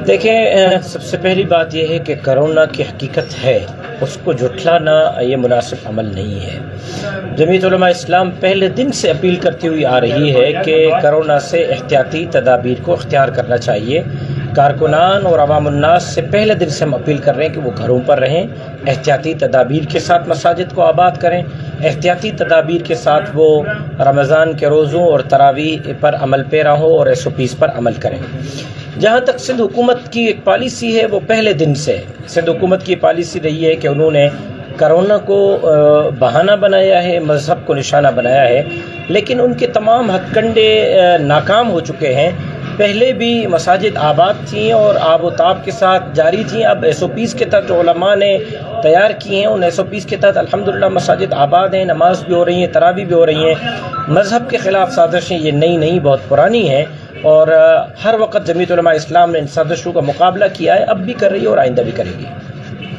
دیکھیں، سب سے پہلی بات یہ ہے کہ کرونا کی حقیقت ہے، اس کو جھٹلانا یہ مناسب عمل نہیں ہے۔ جمعیت علماء اسلام پہلے دن سے اپیل کرتی ہوئی آ رہی ہے کہ کرونا سے احتیاطی تدابیر کو اختیار کرنا چاہیے۔ کارکنان اور عوام الناس سے پہلے دن سے ہم اپیل کر رہے ہیں کہ وہ گھروں پر رہیں، احتیاطی تدابیر کے ساتھ مساجد کو آباد کریں، احتیاطی تدابیر کے ساتھ وہ رمضان کے روزوں اور تراویح پر عمل پیرا ہوں اور SOPs پر عمل کریں۔ جہاں تک سندھ حکومت کی ایک پالیسی ہے، وہ پہلے دن سے سندھ حکومت کی پالیسی رہی ہے کہ انہوں نے کرونا کو بہانہ بنایا ہے، مذہب کو نشانہ بنایا ہے، لیکن ان کے تمام ہتھ کنڈے ناکام ہو چکے ہیں۔ پہلے بھی مساجد آباد تھیں اور آب و تاب کے ساتھ جاری تھیں، اب SOPs کے تحت جو علماء نے تیار کی ہیں، ان SOPs کے تحت الحمدللہ مساجد آباد ہیں، نماز بھی ہو رہی ہیں، تراویح بھی ہو رہی ہیں۔ مذہب کے خلاف سازشیں یہ نئی نہیں، بہت پرانی ہیں، اور ہر وقت جمعیت علماء اسلام نے ان سازشوں کا مقابلہ کیا ہے، اب بھی کر رہی ہے اور آئندہ بھی کرے گی۔